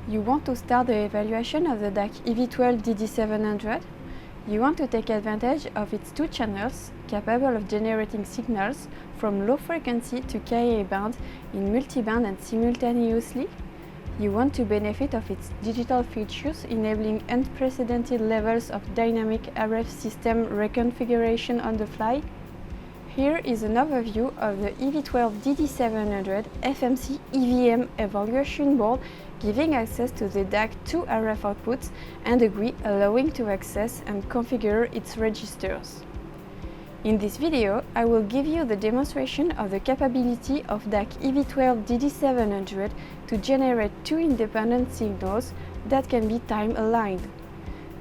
You want to start the evaluation of the Dac EV12DD700? You want to take advantage of its two channels, capable of generating signals from low frequency to Ka band in multiband and simultaneously? You want to benefit of its digital features, enabling unprecedented levels of dynamic RF system reconfiguration on the fly? Here is an overview of the EV12DD700 FMC EVM evaluation board, giving access to the Dac 2 RF outputs and a GUI allowing to access and configure its registers. In this video, I will give you the demonstration of the capability of Dac EV12DD700 to generate two independent signals that can be time-aligned.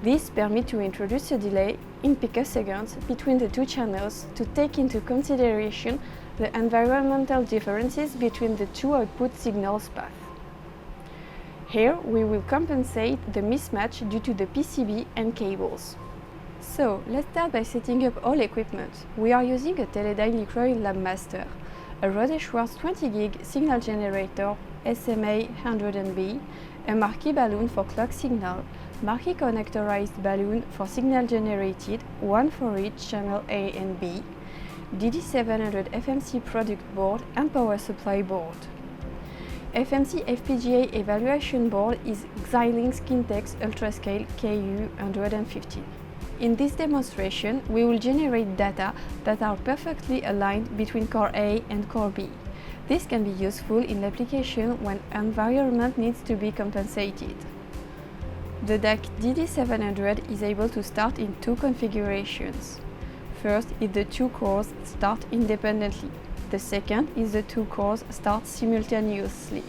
This permits to introduce a delay in picoseconds between the two channels to take into consideration the environmental differences between the two output signals paths. Here we will compensate the mismatch due to the PCB and cables. So let's start by setting up all equipment. We are using a Teledyne Liquid LabMaster, a Rode-Schwartz 20G signal generator SMA 100NB, a marquee balloon for clock signal, marquee connectorized balloon for signal generated, one for each channel A and B, DD700 FMC product board and power supply board. FMC FPGA evaluation board is Xilinx Kintex Ultrascale KU115. In this demonstration, we will generate data that are perfectly aligned between core A and core B. This can be useful in application when environment needs to be compensated. The Dac DD700 is able to start in two configurations. First is the two cores start independently. The second is the two cores start simultaneously.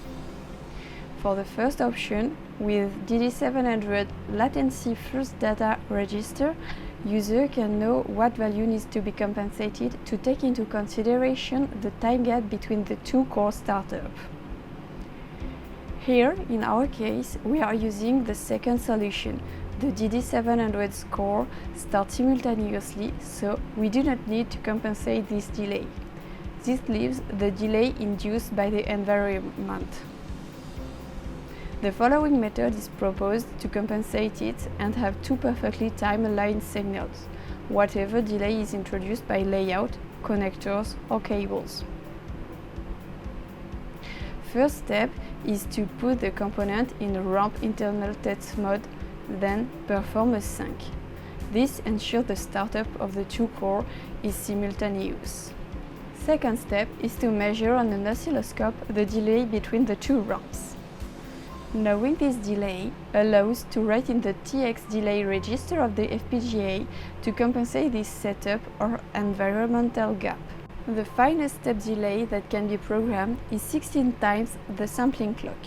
For the first option, with DD700 latency first data register, user can know what value needs to be compensated to take into consideration the time gap between the two core startup. Here, in our case, we are using the second solution. The DD700's core starts simultaneously, so we do not need to compensate this delay. This leaves the delay induced by the environment. The following method is proposed to compensate it and have two perfectly time-aligned signals, whatever delay is introduced by layout, connectors or cables. First step is to put the component in ramp internal test mode, then perform a sync. This ensures the startup of the two core is simultaneous. Second step is to measure on an oscilloscope the delay between the two ramps. Knowing this delay allows to write in the TX delay register of the FPGA to compensate this setup or environmental gap. The finest step delay that can be programmed is 16 times the sampling clock.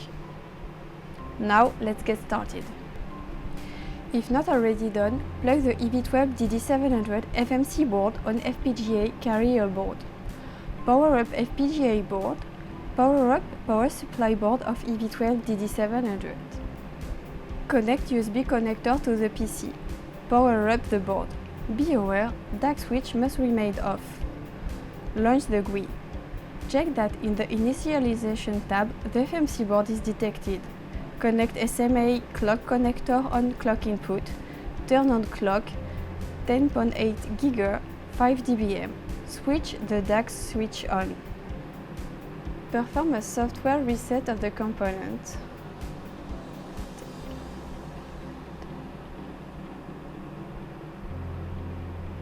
Now let's get started. If not already done, plug the EV12DD700 FMC board on FPGA carrier board. Power up FPGA board. Power up power supply board of EV12DD700. Connect USB connector to the PC. Power up the board. Be aware, Dac switch must remain off. Launch the GUI. Check that in the initialization tab, the FMC board is detected. Connect SMA clock connector on clock input. Turn on clock 10.8 GHz 5 dBm. Switch the Dac switch on. Perform a software reset of the component.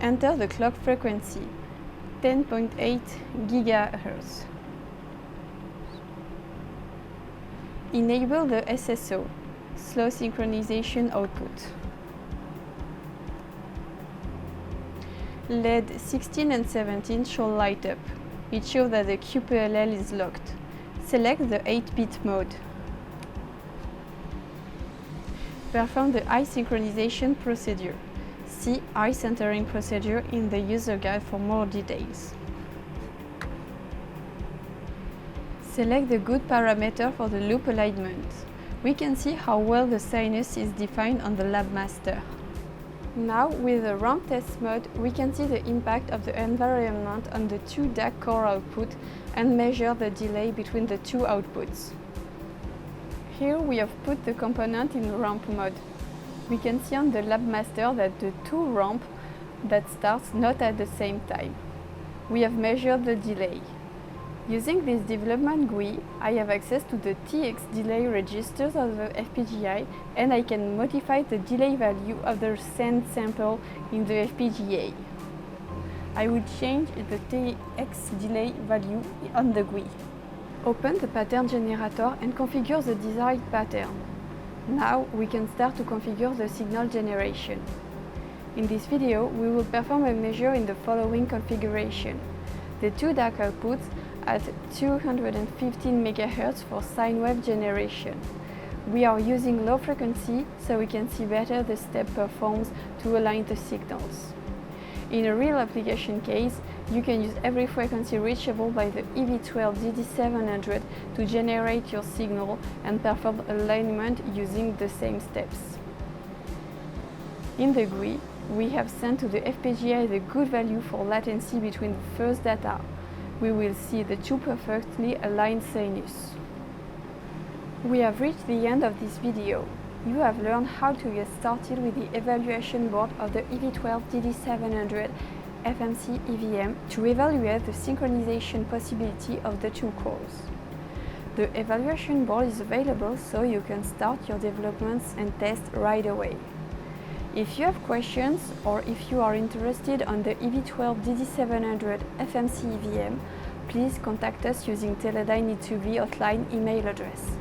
Enter the clock frequency, 10.8 GHz. Enable the SSO, slow synchronization output. LED 16 and 17 should light up. It shows that the QPLL is locked. Select the 8-bit mode. Perform the eye synchronization procedure. See eye centering procedure in the user guide for more details. Select the good parameter for the loop alignment. We can see how well the sinus is defined on the LabMaster. Now, with the ramp test mode, we can see the impact of the environment on the two Dac core output and measure the delay between the two outputs. Here we have put the component in ramp mode. We can see on the lab master that the two ramps that starts not at the same time. We have measured the delay. Using this development GUI, I have access to the TX delay registers of the FPGA, and I can modify the delay value of the send sample in the FPGA. I will change the TX delay value on the GUI. Open the pattern generator and configure the desired pattern. Now we can start to configure the signal generation. In this video, we will perform a measure in the following configuration. The two DAC outputs at 215 MHz for sine wave generation. We are using low frequency so we can see better the step performs to align the signals. In a real application case, you can use every frequency reachable by the EV12DD700 to generate your signal and perform alignment using the same steps. In the GUI, we have sent to the FPGA the good value for latency between the first data. We will see the two perfectly aligned sinus. We have reached the end of this video. You have learned how to get started with the evaluation board of the EV12DD700 FMC EVM to evaluate the synchronization possibility of the two cores. The evaluation board is available so you can start your developments and test right away. If you have questions or if you are interested on the EV12DD700 FMC EVM, please contact us using Teledyne E2V hotline email address.